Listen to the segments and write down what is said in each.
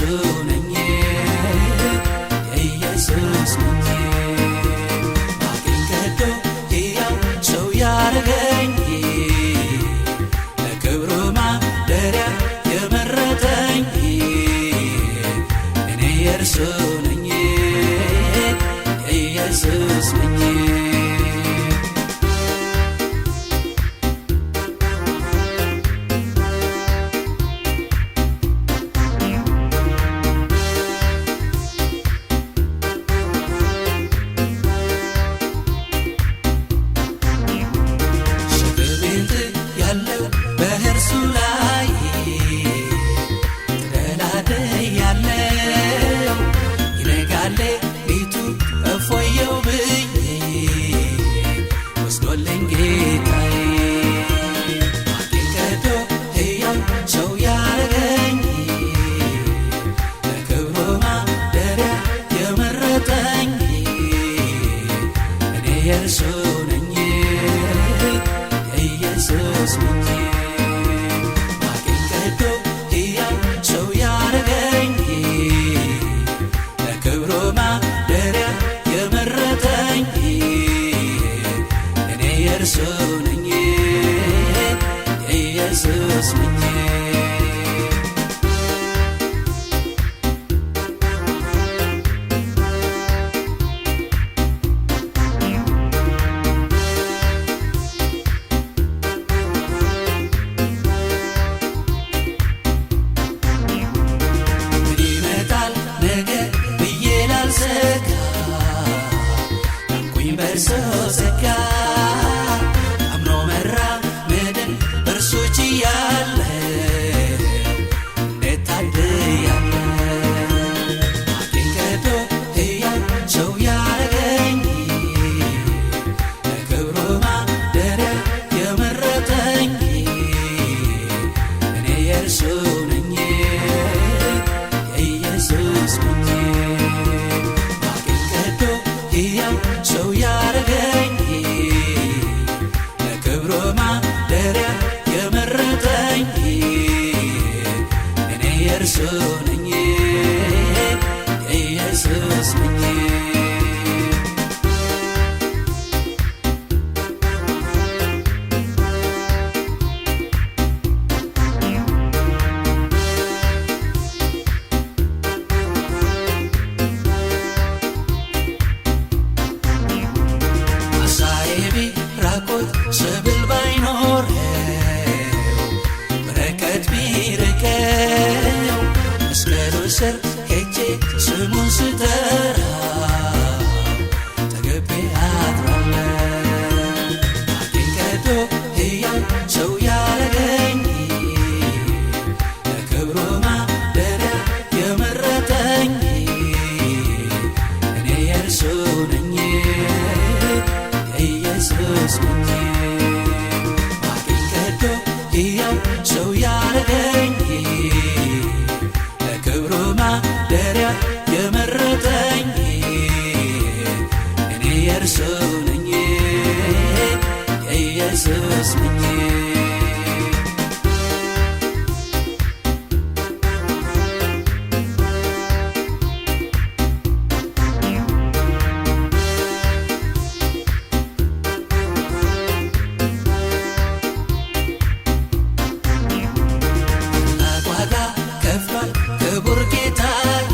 የእርሱ ነኝ የኢየሱስ ነኝ ማቄን ቀዶ ሕያው ሰው ያረገኝ ለክብሩ ማደሪያ የመረጠኝ እኔ የእርሱ ነኝ የኢየሱስ ነኝ በእርሱ ላይ ተደላድያለሁ ይነጋል ሌሊቱ እፎየው ብዬ ወስዶልኝ ጌታዬ ማቄን ቀዶ ሕያው ሰው ያረገኝ ለክብሩ ማደሪያ የመረጠኝ እኔ የእርሱ ነኝ የኢየሱስ ነኝ የእርሱ ነኝ የኢየሱስ ነኝ ምን ይመጣል ነገ ብዬ ላልሰጋ ያንኩኝ በእርሱ ጸጋ ያለ እንዴት ታድያለ ማቄን ቀዶ ሕያው ሰው ያረገኝ ለክብሩ ማደሪያ የመረጠኝ እኔ የእርሱ ነኝ የኢየሱስ ነኝ ማቄን ቀዶ ሕያው ሰው ያረገኝ ለክብሩ ማደሪያ የመረጠኝ እኔ የእርሱ ነኝ የኢየሱስ ነኝ አሳዬ ቢራቆት ሰብል ባይኖር ቢርቀው መስቀሉ ስር ሄጄ ስሙን ስጠራ ተገቤ አድራለሁ ማቄን ቀዶ ሕያው ሰው ያረገኝ ለክብሩ ማደሪያ የመረጠኝ እኔ የእርሱ ነኝ የኢየሱስ ነኝ ማቄን ቀዶ ሕያው ሰው ያረገኝ ለክብሩ ማደሪያ የመረጠኝ እኔ የእርሱ ነኝ የኢየሱስ ነኝ ክቡር ጌታዬ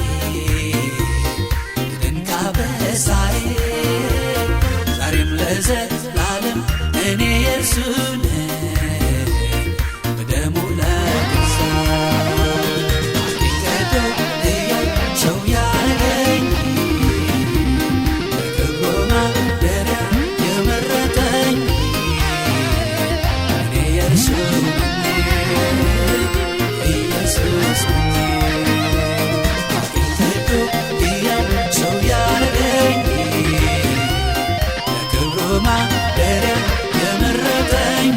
ድንቅ አበሳዬ ዛሬም ለዘላለም እኔ የእርሱ ነኝ በደሙ ለገዛኝ ማቄን ቀዶ ሕያው ሰው ያረገኝ ለክብሩ ማደሪያ የመረጠኝ እኔ የእርሱ ነኝ የኢየሱስ ነኝ ሰው ያረገኝ ለክብሩ ማደሪያ የመረጠኝ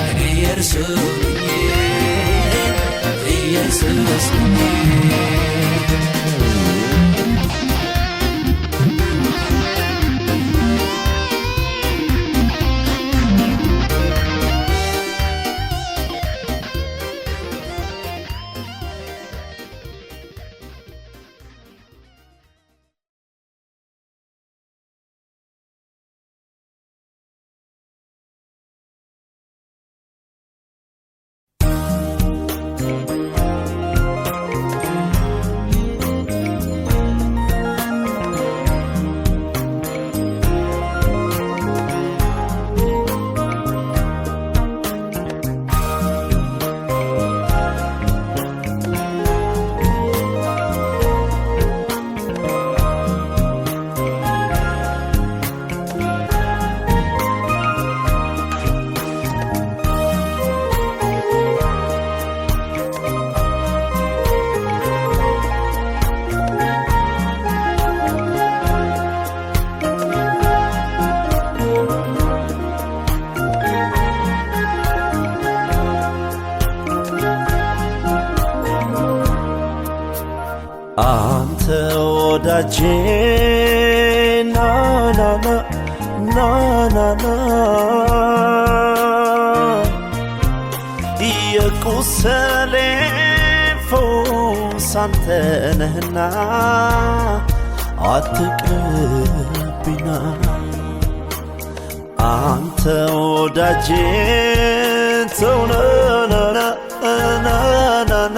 እኔ የእርሱ ነኝ የኢየሱስ ነኝ አንተ ወዳጄ ና ና ና ና ና የቁስሌ ፈውስ አንተ ነህና አትቅርብኝ አንተ ወዳጄ ተው ና ና ና ና ና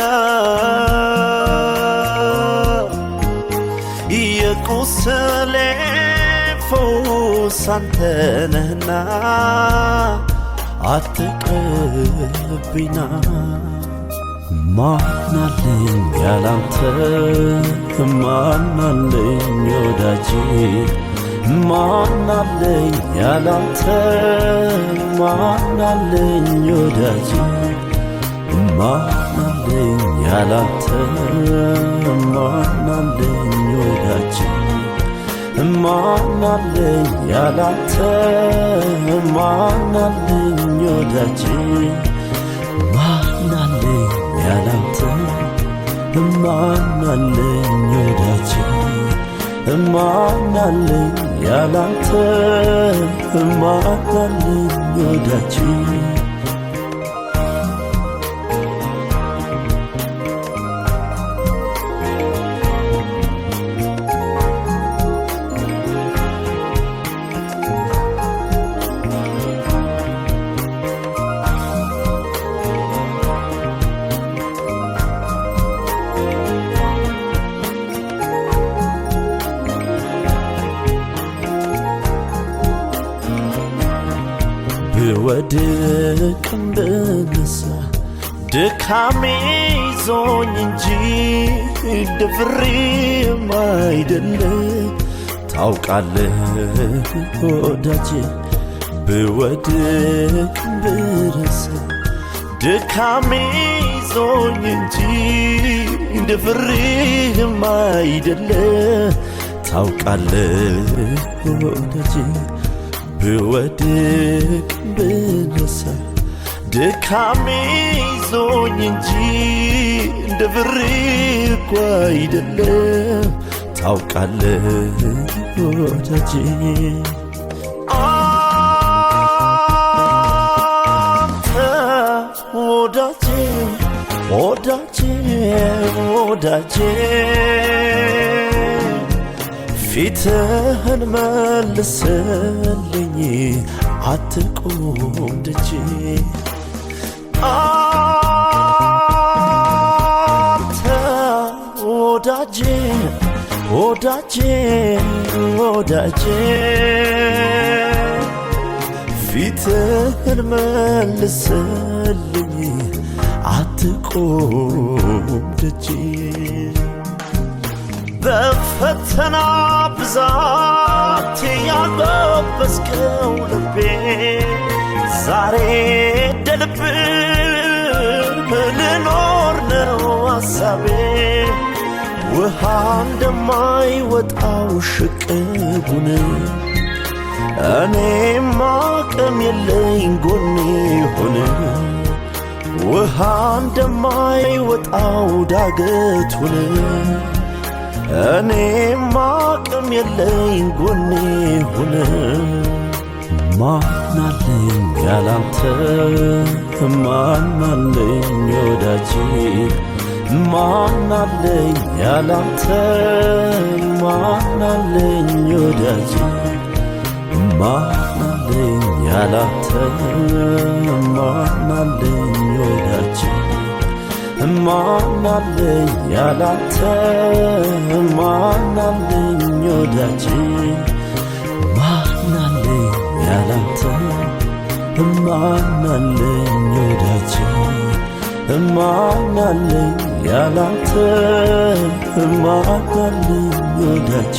የቁስሌ ፈውስ አንተ ነህና አትቅርብኝ ማናለኝ ያላንተ ማናለኝ ወዳጄ ማናለኝ ያላንተ ማናለኝ ወዳጄ ማናለኝ ያላንተ ማናለኝ ወዳጄ ማናለኝ ያላንተ ማናለኝ ወዳጄ ማናለኝ ያላንተ ማናለኝ ወዳጄ ማናለኝ ያላንተ ማናለኝ ወዳጄ ብወድቅም ብነሳ ድካሜ ይዞኝ እንጂ ደፍሬም አይደለ ታውቃለህ ወዳጄ ብወድቅም ብነሳ ድካሜ ይዞኝ እንጂ ደፍሬም አይደለ ታውቃለህ ወዳጄ ብወድቅ ብነሳ ድካሜ ይዞኝ እንጂ ደፍሬ እኮ አይደለም ታውቃለህ ወዳጄ አንተ ወዳጄ ወዳጄ ወዳጄ ፊትህን መልስልኝ አትቁም ደጄ አንተ ወዳጄ ወዳጄ ወዳጄ ፊትህን መልስልኝ አትቁም ደጄ በፈተና ብዛት ያጎበስከው ልቤ ዛሬ ደልብ ልኖር ነው አሳቤ ውሃ እንደማይወጣው ሽቅቡን እኔም አቅም የለኝ ጎኔ ሆነ ውሃ እንደማይወጣው ዳገቱን እኔም አቅም የለኝ ጎኔ ሆነ ማናለኝ ያላንተ ማናለኝ ወዳጄ ማናለኝ ያላንተ ማናለኝ ወዳጄ ማናለኝ ያላንተ ማናለኝ ወዳጄ ማናለኝ ያላንተ ማናለኝ ወዳጄ ማናለኝ ያላንተ ማናለኝ ወዳጄ ማናለኝ ያላንተ ማናለኝ ወዳጄ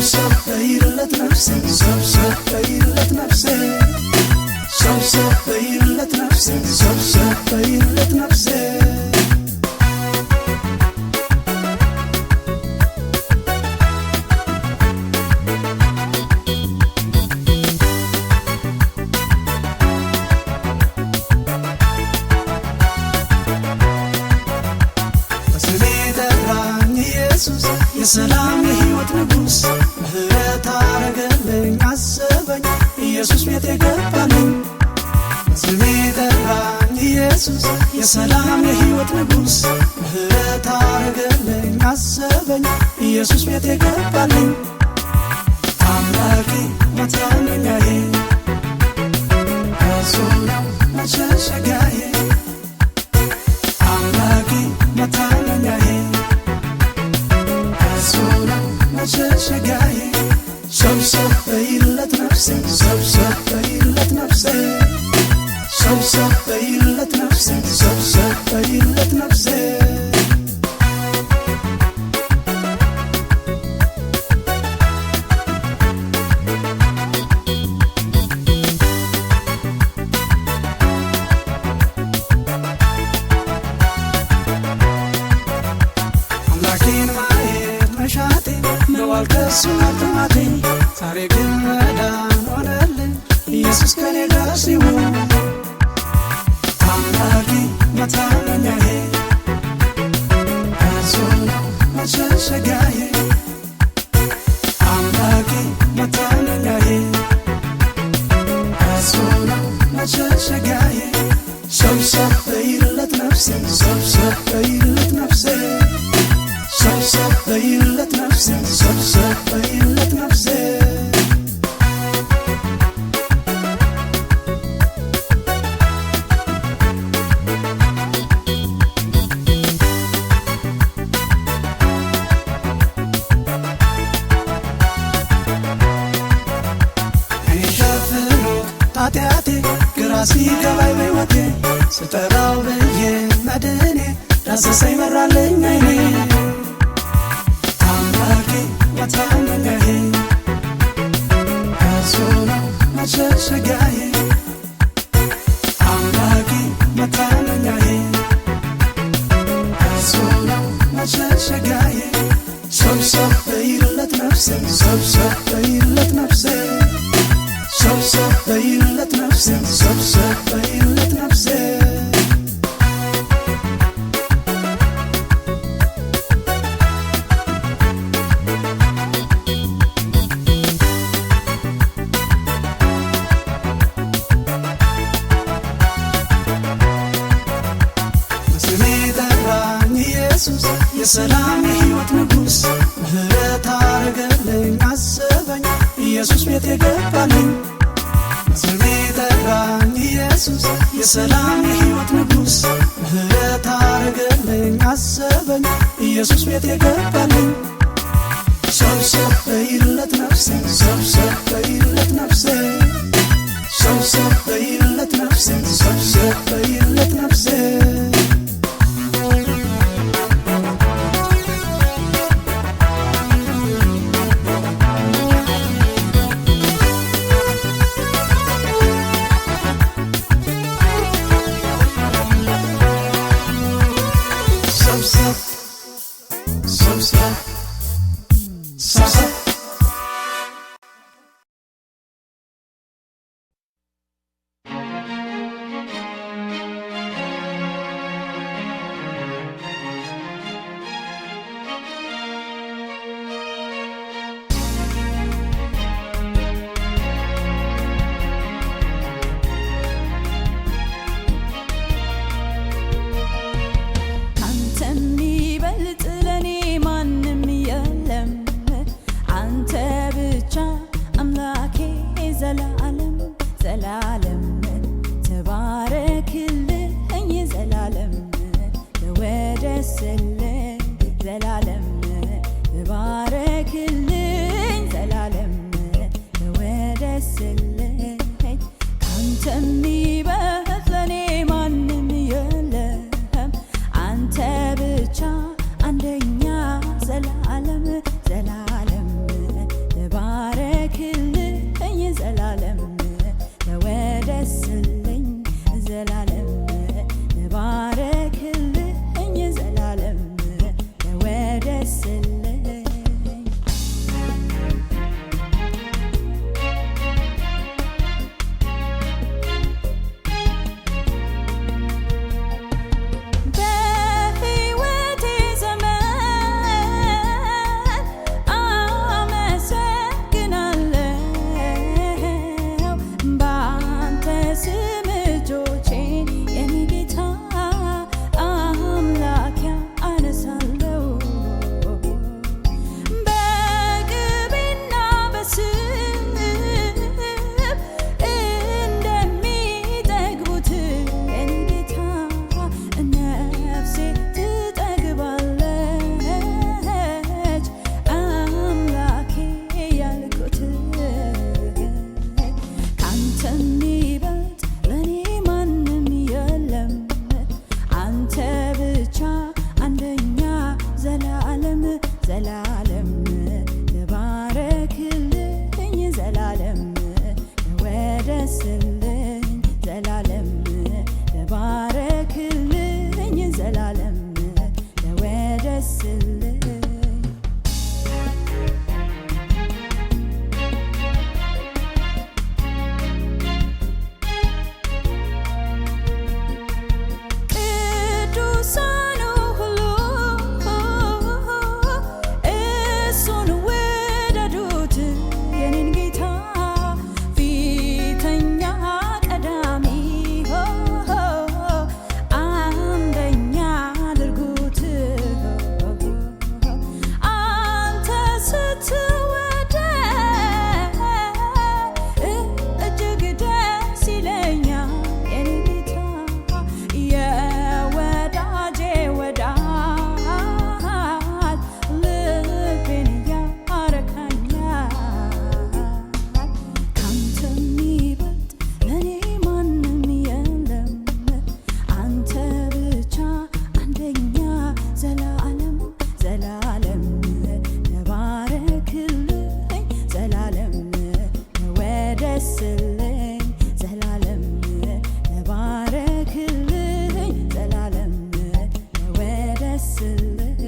ሰብሰብ በይለት ነፍሴ ሰብሰብ በይለት ነፍሴ ሰብሰብ በይለት ነፍሴ ሰብሰብ በይለት ነፍሴ ኢየሱስ የሰላም የሕይወት ንጉሥ ምህረት አረገልኝ አሰበኝ ኢየሱስ ቤት የገባልኝ ስሜ ጠራኝ ኢየሱስ የሰላም የሕይወት ንጉሥ ምህረት አረገልኝ አሰበኝ ኢየሱስ ቤት የገባልኝ አምላኬ መታመኛዬ እርሱ ነው መሸሸጊያዬ አምላኬ መታመኛዬ መሸሸጊያዬ ሰብሰብ በይለት ነፍሴ ሰብሰብ በይለት ነፍሴ ሰብሰብ በይለት ነፍሴ ሰብሰብ በይለት ነፍሴ አምላኬን ማየት መሻቴ ነዋል ከሱ ማጥማቴ ዛሬ ግን መዳን ሆነልኝ ኢየሱስ ከኔ ጋር ሲሆን አምላኬ መታመኛዬ እርሱ ነው መሸሸጊያዬ አምላኬ መታመኛዬ እርሱ ነው መሸሸጊያዬ ሰብሰብ በይለት ነፍሴ ሰብሰብ በይለት ነፍሴ ሰብሰብ በይለት ነፍሴ ሰብሰብ በይለት ነፍሴ እኔ ሸፍኖ ኃጢአቴ ግራ ሲገባኝ በሕይወቴ ስጠራው ብዬ መድኔ ዳሰሰኝ መራልኝ ዓይኔ መታመኛዬ እርሱ ነው መሸሸጊያዬ አምላኬ መታመኛዬ እርሱ ነው መሸሸጊያዬ ሰብሰብ በይለት ነፍሴ ሰብሰብ በይለት ነፍሴ ሰብሰብ በይለት ነፍሴ ሰብሰብ በይለት ነፍሴ ኢየሱስ የሰላም የሕይወት ንጉሥ ምህረት አረገልኝ አሰበኝ ኢየሱስ ቤት የገባልኝ ስሜ ጠራኝ ኢየሱስ የሰላም የሕይወት ንጉሥ ምህረት አረገልኝ አሰበኝ ኢየሱስ ቤት የገባልኝ ሰብሰብ በይለት ነፍሴ ሰብሰብ በይለት ነፍሴ ሰብሰብ በይለት ነፍሴ ሰብሰብ በይለት ነፍሴ Subscribe. ወደስልኝ ዘላለም ተባረክልኝ ዘላለም ወደስልኝ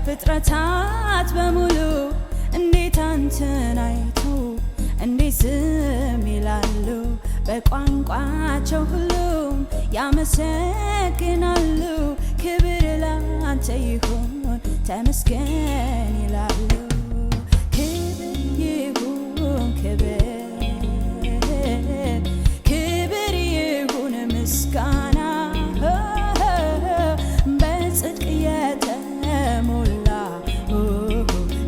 ፍጥረታት በሙሉ እንዴት አንተን አይቶ እንዴት ዝም ይላሉ በቋንቋቸው ሁሉም ያመሰግናሉ ክብር ላንተ ይሁን ተመስገን ይላሉ ክብር ይሁን ክብር ይሁን ምስጋና በጽድቅ የተሞላ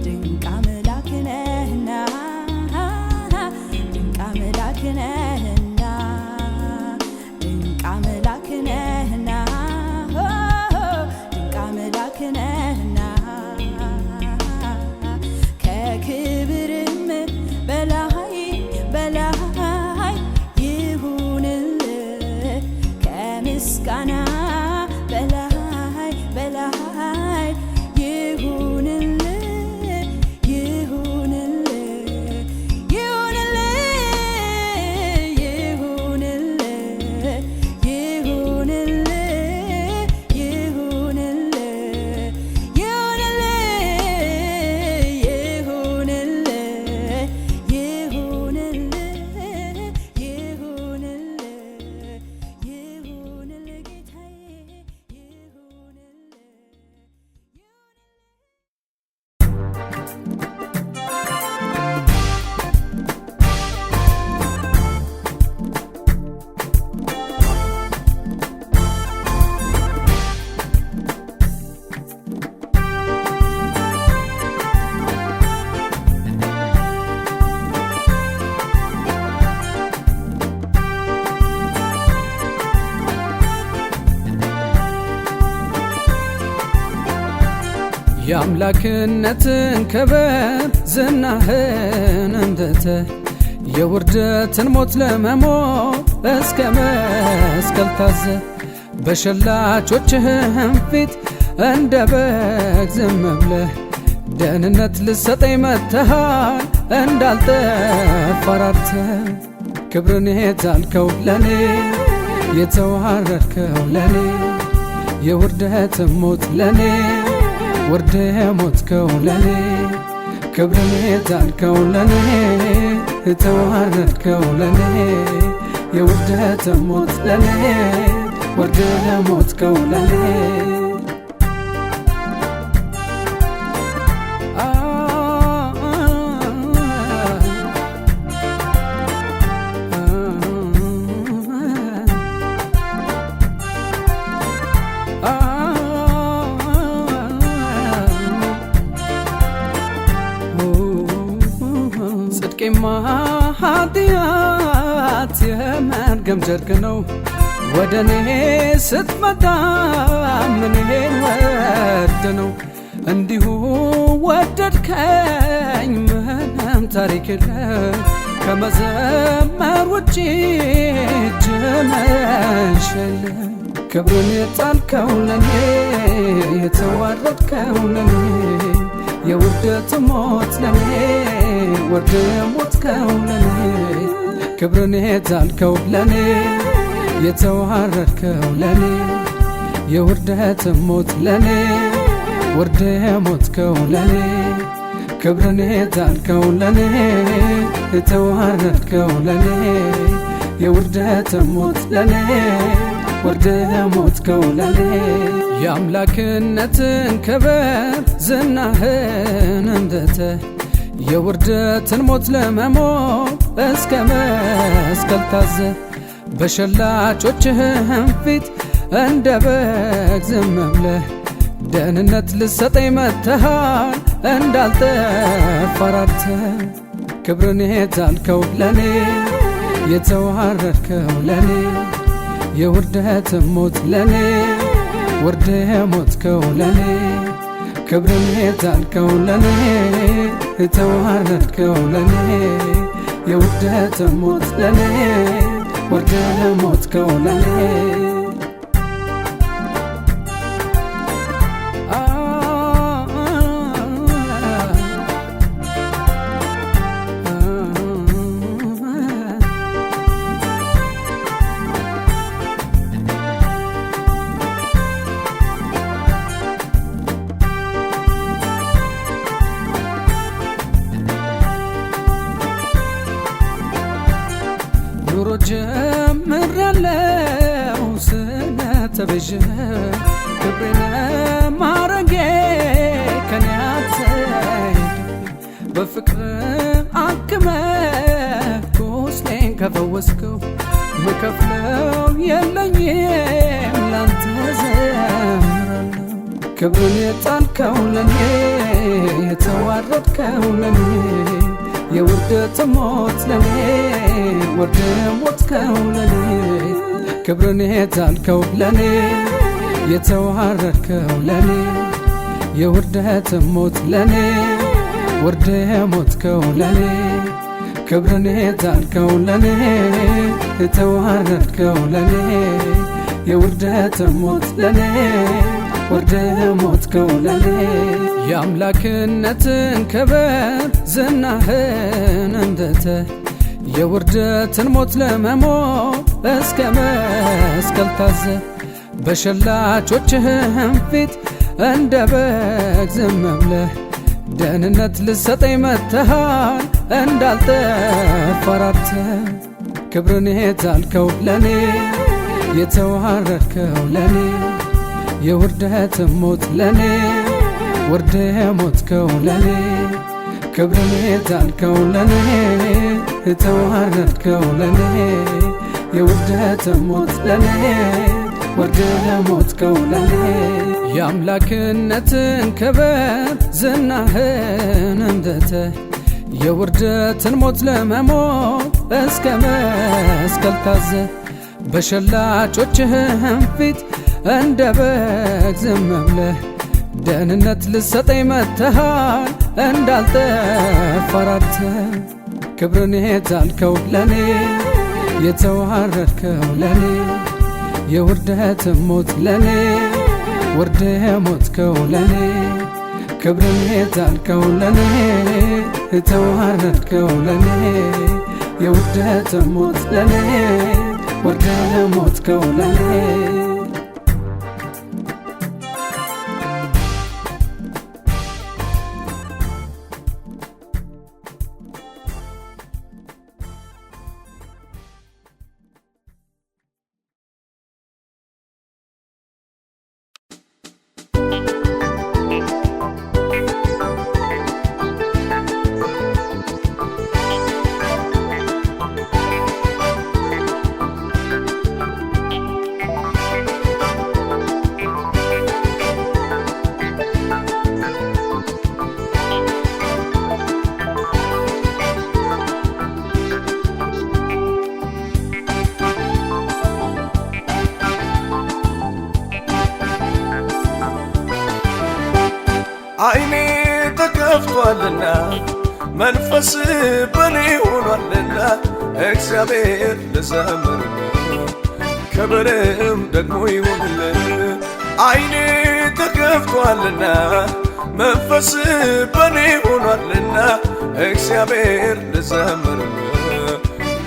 ድንቅ አምላክ ነህና ድንቅ አምላክ ነህና ድንቅ አምላክ ነህና ድንቅ አምላክ ነህና ከክብርም በላይ በላይ ይሁንልህ ከምስጋና በላይ በላይ ይሁንልህ ይሁንልህ ይሁንልህ ይሁንልህ ይሁንልህ ይሁንልህ ይሁንልህ ይሁንልህ ይሁንልህ ጌታዬ የአምላክነትን ክብር ዝናህን እንደተ የውርደትን ሞት ለመሞት እስከ መስቀል ታዘ በሸላቾችህም ፊት እንደ በግ ዝም ብለህ ደህንነት ልሰጠኝ መጥተሃል እንዳልጠፋ ራርተህ ክብርን የጣልከው ለኔ የተዋረድከው ለኔ የውርደትን ሞት ለኔ ወርደ ሞትከው ለኔ ክብርን የጣልከው ለኔ የተዋረድከው ለኔ የውርደትን ሞት ለኔ ወርደ ሞትከው ለኔ ጽድቄማ ኃጢአት የመርገም ጨርቅ ነው። ወደኔ ስትመጣ ምኔን ወድ ነው። እንዲሁ ወደድከኝ ምንም ታሪክ የለም ከመዘመር ውጪ እጅ መንሻ የለም። ክብርን የጣልከው ለኔ የተዋረድከው ለኔ የውርደት ሞት ለኔ ወርደ ሞትከው ለኔ ክብርን የጣልከው ለኔ የተዋረድከው ለኔ የውርደት ሞት ለኔ ወርደ ሞትከው ለኔ ክብርን የጣልከው ለኔ የተዋረድከው ለኔ የውርደት ሞት ለኔ ወርደ ሞትከው ለኔ የአምላክነትን ክብር ዝናህን እንደተ የውርደትን ሞት ለመሞት እስከ መስቀል ታዘ በሸላቾችህም ፊት እንደ በግ ዝም ብለህ ደህንነት ልሰጠኝ መጥተሃል እንዳልጠፋ ራርተህ ክብርን የጣልከው ለኔ የተዋረድከው ለኔ የውርደት ሞት ለኔ ወርደ ሞትከው ለኔ ክብርን የጣልከው ለኔ የተዋረድከው ለኔ የውርደት ሞት ለኔ ወርደ ሞትከው ለኔ ኑሮ ጀምሬያለሁ ስለተቤዠ ክብሬን ማረጌ ከኔ አትሄድ በፍቅር አክመህ ቁስሌን ከፈወስከው ምከፍለው የለኝም ላንተ ዘምራለሁ ክብርን የጣልከው ለኔ የተዋረድከው ለኔ የውርደት ሞት ለኔ ወርደ ሞትከው ለኔ ክብርን የጣልከው ለኔ የተዋረድከው ለኔ የውርደት ሞት ለኔ ወርደ ሞትከው ለኔ ክብርን የጣልከው ለኔ የተዋረድከው ለኔ የውርደት ሞት ለኔ ወርደ ሞትከው ለኔ የአምላክነትን ክብር ዝናህን እንደተ የውርደትን ሞት ለመሞት እስከ መስቀል ታዘ በሸላቾችህም ፊት እንደ በግ ዝም ብለህ ደህንነት ልሰጠኝ መጥተሃል እንዳልጠፋ ራርተህ ክብርን የጣልከው ለኔ የተዋረድከው ለኔ የውርደት ሞት ለኔ ወርደ ሞትከው ለኔ ክብርን የጣልከው ለኔ የተዋረድከው ለኔ የውርደት ሞት ለኔ ወርደ ሞትከው ለኔ የአምላክነትን ክብር ዝናህን እንደተ የውርደትን ሞት ለመሞት እስከ መስቀል ታዘ በሸላቾችህም ፊት እንደ በግ ዝም ብለህ ደህንነት ልሰጠኝ መጥተሃል እንዳልጠፋ ራርተህ ክብርን የጣልከው ለኔ የተዋረድከው ለኔ የውርደት ሞት ለኔ ወርደ ሞትከው ለኔ ክብርን የጣልከው ለኔ የተዋረድከው ለኔ የውርደት ሞት ለኔ ወርደ ሞትከው ለኔ ተከፍቷልና መንፈስ በኔ ሆኗልና እግዚአብሔር ልዘምር ክብርም ደግሞ ይሁንልህ። አይኔ ተከፍቷልና መንፈስ በኔ ሆኗልና እግዚአብሔር ልዘምር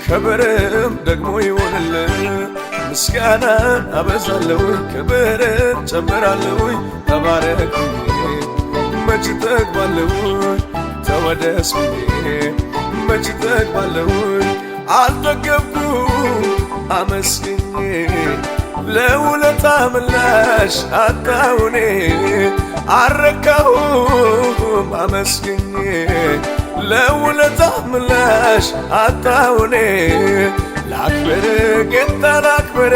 ክብርም ደግሞ ይሁንልህ። ምስጋናን አበዛለሁ ክብርን ጨምራለሁ ተባረክ መች ጠግባለሁ ተወደስ መች ጠግባለሁ አልጠገብኩም አመስግኜ ለውለታ ምላሽ አጣሁኔ አረካሁም አመስግኜ ለውለታ ምላሽ አጣሁኔ ላክብር ጌታ ላክብር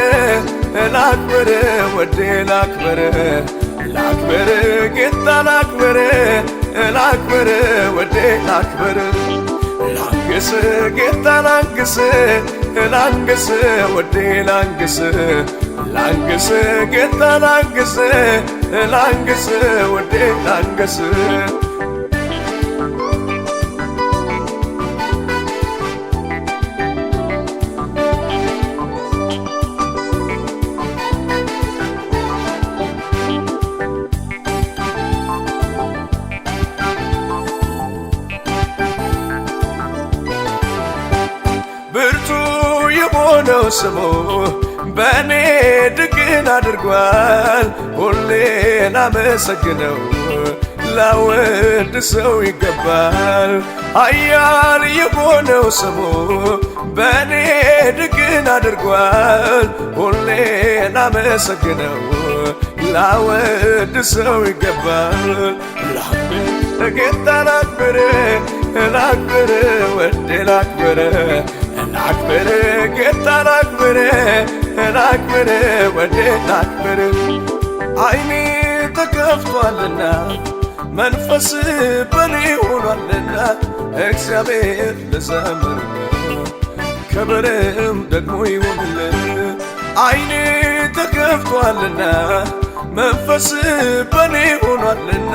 ላክብር ወዴ ላክብር ላክብር ጌታ ላክብር ላክብር ወዴ ላክብር ላንግስ ጌታ ላንግስ ላንግስ ወዴ ላንግስ ላንግስ ጌታ ላንግስ ላንግስ ወዴ ላንግስ ብርቱ የሆነው ስሙ በእኔ ድግን አድርጓል። ሁሌ ላመሰግነው ላወድሰው ይገባል። ኃያል የሆነው ስሙ በእኔ ድግን አድርጓል። ሁሌ ላመሰግነው ላወድሰው ይገባል። ላክብር ጌታ ላክብር ላክብር ወዴ ላክብር ላክብር ጌታ ላክብር ላክብር ወዴ ላክብር አይኔ ተከፍቷልና መንፈስ በኔ ሆኗልና እግዚአብሔር ልዘምር ክብርም ደግሞ ይሁንልህ። አይኔ ተከፍቷልና መንፈስ በኔ ሆኗልና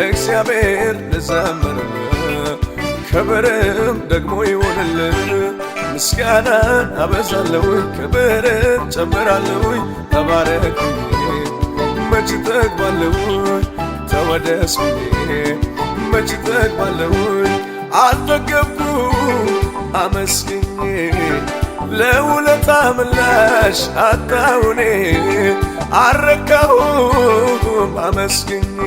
እግዚአብሔር ልዘምር ክብርም ደግሞ ይሁንልህ። ምስጋናን አበዛለሁ ክብርን ጨምራለሁ ተባረክ መች ጠግባለሁ ተወደስ መች ጠግባለሁ አልጠገብኩም አመስግኜ ለውለታ ምላሽ አጣሁኔ አረካሁም አመስግኜ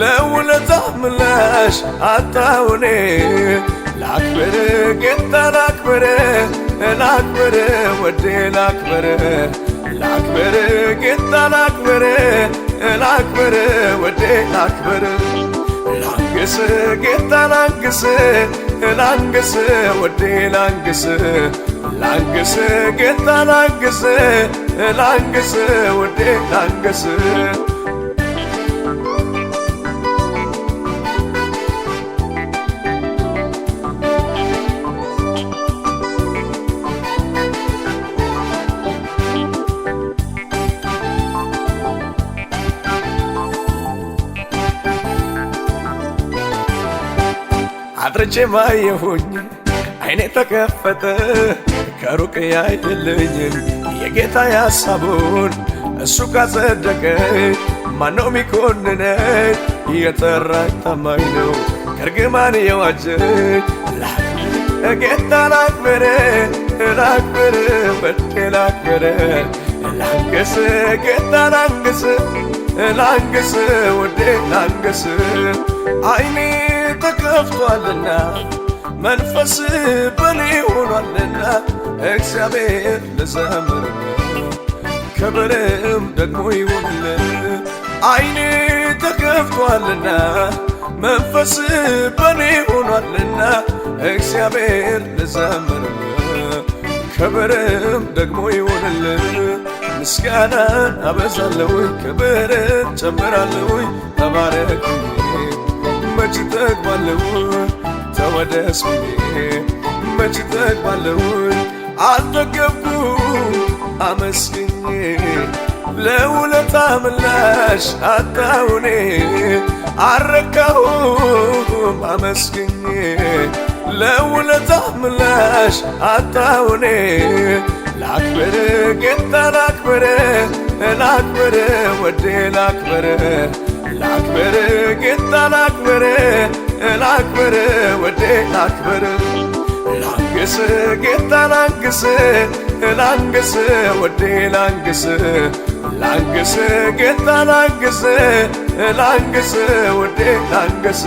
ለውለታ ምላሽ አጣሁኔ ላክብር ጌታ ላክብር ላክብር ወዴ ላክብር ላክብር ጌታ ላክብር ላክብር ወዴ ላክብር ላንግስ ጌታ ላንግስ ላንግስ ወዴ ላንግስ ላንግስ ጌታ ላንግስ ላንግስ ወዴ ላንግስ አድርቼ ማየሁኝ አይኔ ተከፈተ ከሩቅ ያይልኝም የጌታ ያሳቡን እሱ ካጸደቀ ማነው ሚኮንነኝ? የጠራኝ ታማኝ ነው ከርግማን የዋጀኝ ጌታ ላክብር ላክብር ወዴ ላክብር ላንግስ ጌታ ላንግስ ላንግስ ወዴ ላንግስ አይኔ ተከፍቷልና መንፈስ በኔ ሆኗልና እግዚአብሔር ልዘምር ክብርም ደግሞ ይሁንልህ። አይኔ ተከፍቷልና መንፈስ በኔ ሆኗልና እግዚአብሔር ልዘምር ክብርም ደግሞ ይሁንልህ። ምስጋናን አበዛለሁ ክብርን ጨምራለሁ ተባረክ መች ጠግባለሁ ተወደስ መች ጠግባለሁ አልጠገብኩም አመስግኜ ለውለታ ምላሽ አጣሁኔ አረካሁም አመስግኜ ለውለታህ ምላሽ አጣሁኔ ላክብር ጌታ ላክብር ላክብር ወዴ ላክብር ላክብር ጌታ ላክብር ላክብር ወዴ ላክብር ላንግስ ጌታ ላንግስ ላንግስ ወዴ ላንግስ ላንግስ ጌታ ላንግስ ላንግስ ወዴ ላንግስ